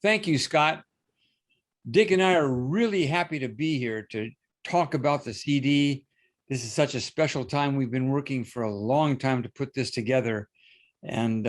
Thank you, Scott. Dick and I are really happy to be here to talk about the CD. This is such a special time. We've been working for a long time to put this together, and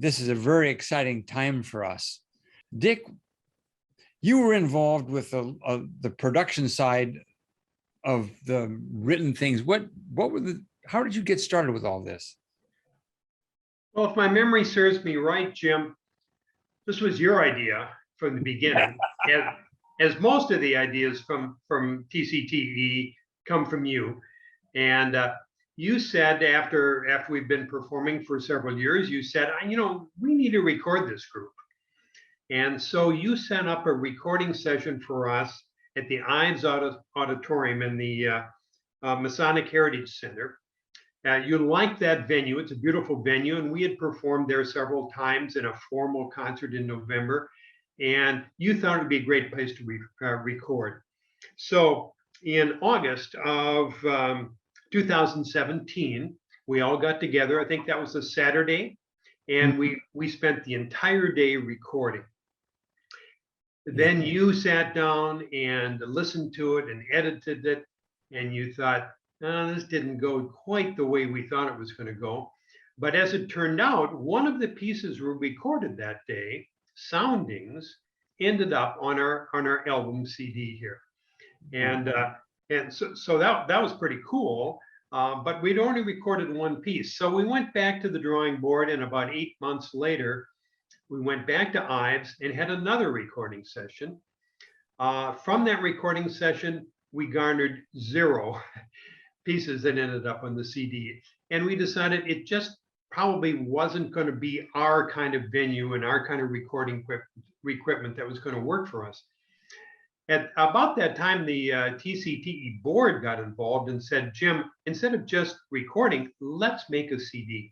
this is a very exciting time for us. Dick, you were involved with the production side of the written things. How did you get started with all this? Well, if my memory serves me right, Jim, this was your idea from the beginning. As most of the ideas from TCTE come from you. And you said after we've been performing for several years, you said, we need to record this group. And so you set up a recording session for us at the Ives Auditorium in the Masonic Heritage Center. You liked that venue. It's a beautiful venue, and we had performed there several times in a formal concert in November, and you thought it would be a great place to record. So in August of 2017, we all got together. I think that was a Saturday, and we spent the entire day recording. Then you sat down and listened to it and edited it, and you thought, this didn't go quite the way we thought it was going to go. But as it turned out, one of the pieces we recorded that day, Soundings, ended up on our album CD here. And so that was pretty cool. But we'd only recorded one piece. So we went back to the drawing board, and about 8 months later, we went back to Ives and had another recording session. From that recording session, we garnered 0 pieces that ended up on the CD. And we decided it just probably wasn't going to be our kind of venue and our kind of recording equipment that was going to work for us. At about that time, the TCTE board got involved and said, Jim, instead of just recording, let's make a CD.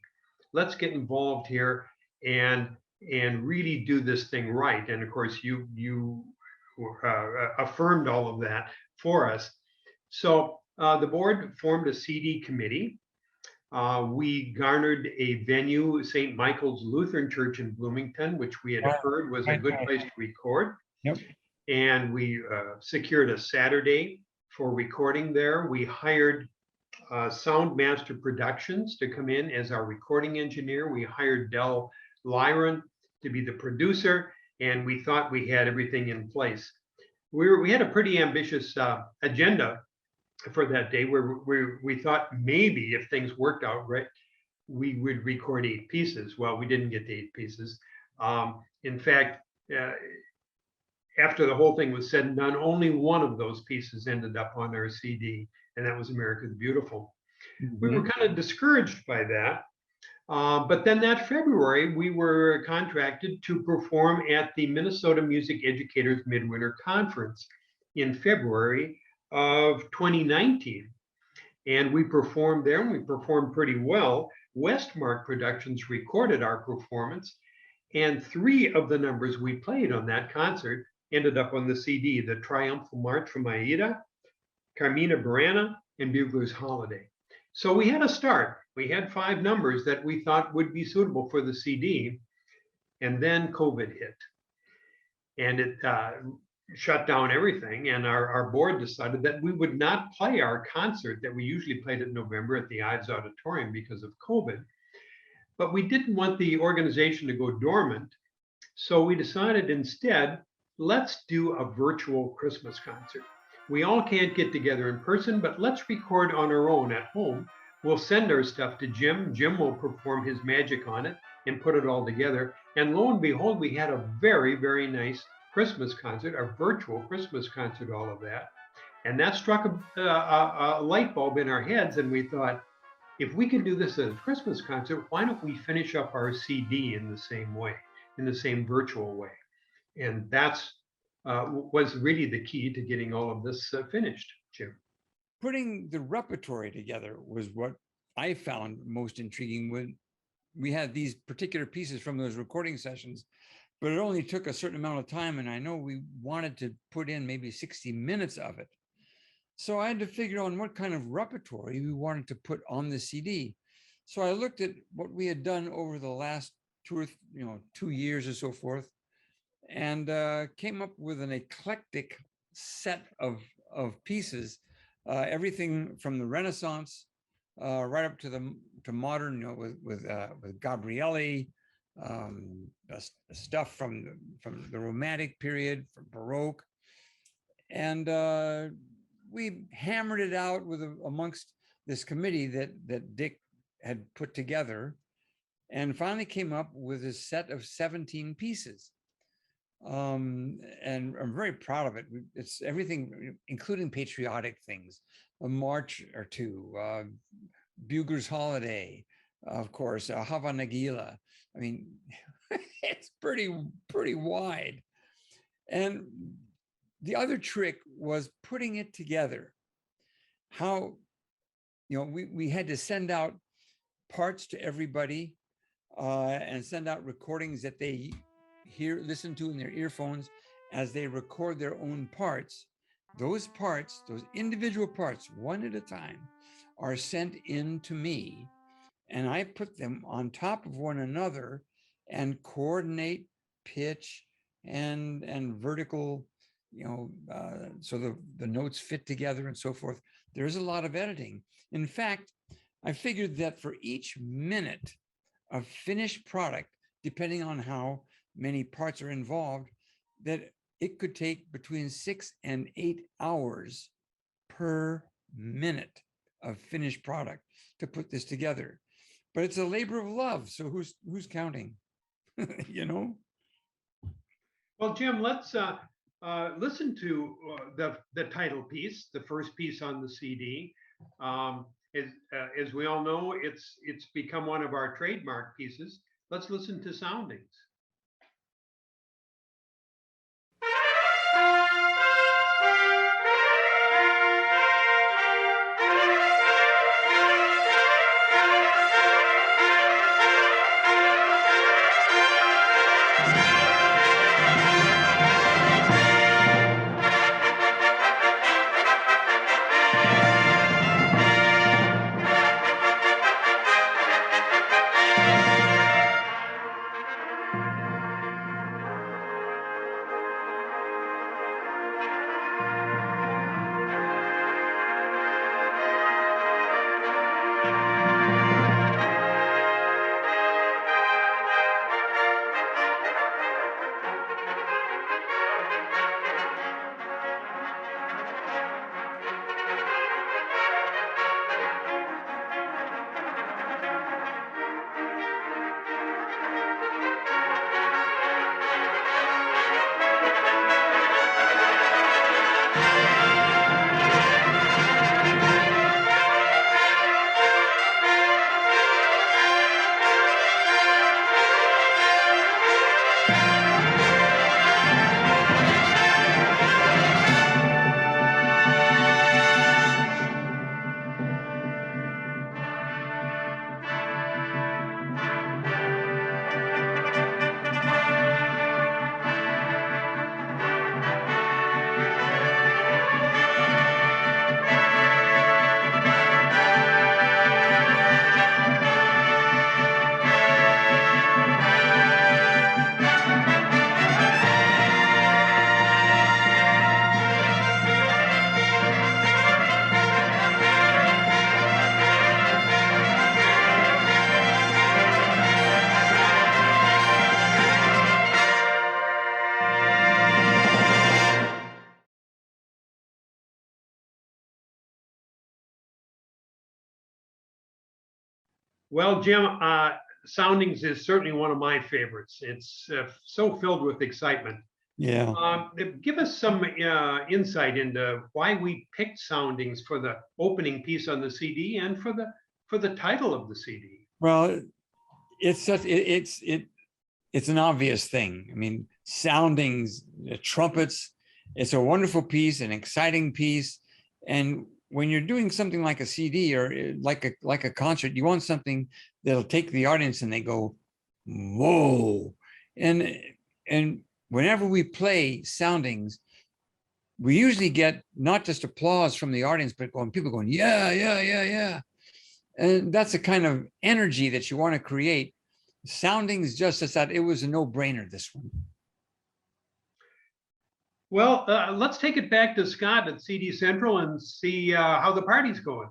Let's get involved here and really do this thing right. And of course, you affirmed all of that for us. So the board formed a CD committee. We garnered a venue, St. Michael's Lutheran Church in Bloomington, which we had heard was a good place to record. Yep. And we secured a Saturday for recording there. We hired Soundmaster Productions to come in as our recording engineer. We hired Del Lyron to be the producer, and we thought we had everything in place. We had a pretty ambitious agenda for that day, where we thought maybe if things worked out right, we would record 8 pieces. Well, we didn't get to 8 pieces. In fact, after the whole thing was said and done, only one of those pieces ended up on our CD, and that was America the Beautiful. We were kind of discouraged by that. But then that February, we were contracted to perform at the Minnesota Music Educators Midwinter Conference in February of 2019. And we performed there, and we performed pretty well. Westmark Productions recorded our performance, and 3 of the numbers we played on that concert ended up on the CD: the Triumphal March from Aida, Carmina Burana, and Bugler's Holiday. So we had a start. We had 5 numbers that we thought would be suitable for the CD, and then COVID hit. And it shut down everything, and our board decided that we would not play our concert that we usually played in November at the Ives Auditorium because of COVID. But we didn't want the organization to go dormant, so we decided instead, let's do a virtual Christmas concert. We all can't get together in person, but let's record on our own at home. We'll send our stuff to Jim. Jim will perform his magic on it and put it all together. And lo and behold, we had a very, very nice Christmas concert, a virtual Christmas concert, all of that. And that struck a light bulb in our heads, and we thought, if we can do this as a Christmas concert, why don't we finish up our CD in the same way, in the same virtual way? And that's was really the key to getting all of this finished, Jim. Putting the repertory together was what I found most intriguing. When we had these particular pieces from those recording sessions, but it only took a certain amount of time, and I know we wanted to put in maybe 60 minutes of it. So I had to figure out what kind of repertory we wanted to put on the CD. So I looked at what we had done over the last 2 years or so forth, and came up with an eclectic set of pieces, everything from the Renaissance right up to to modern, you know, with Gabrielli, stuff from the Romantic period, from Baroque, and we hammered it out with amongst this committee that Dick had put together, and finally came up with a set of 17 pieces. And I'm very proud of it. It's everything, including patriotic things, a march or two, Bugler's Holiday, of course, Hava Nagila. I mean, it's pretty wide. And the other trick was putting it together. How, you know, we had to send out parts to everybody and send out recordings that they listen to in their earphones as they record their own parts. Those parts, those individual parts, one at a time, are sent in to me, and I put them on top of one another and coordinate pitch and vertical, you know, so the notes fit together and so forth. There's a lot of editing. In fact, I figured that for each minute of finished product, depending on how many parts are involved, that it could take between 6 and 8 hours per minute of finished product to put this together. But it's a labor of love, so who's counting? You know? Well, Jim, let's listen to the title piece, the first piece on the CD. As we all know, it's become one of our trademark pieces. Let's listen to Soundings. Well, Jim, Soundings is certainly one of my favorites. It's so filled with excitement. Yeah. Give us some insight into why we picked Soundings for the opening piece on the CD and for the title of the CD. Well, it's an obvious thing. I mean, soundings, trumpets. It's a wonderful piece, an exciting piece, and when you're doing something like a CD or like a concert, you want something that'll take the audience and they go, whoa. And whenever we play soundings, we usually get not just applause from the audience, but people going, yeah, yeah, yeah, yeah. And that's the kind of energy that you want to create. Soundings just as that, it was a no-brainer, this one. Well, let's take it back to Scott at CD Central and see how the party's going.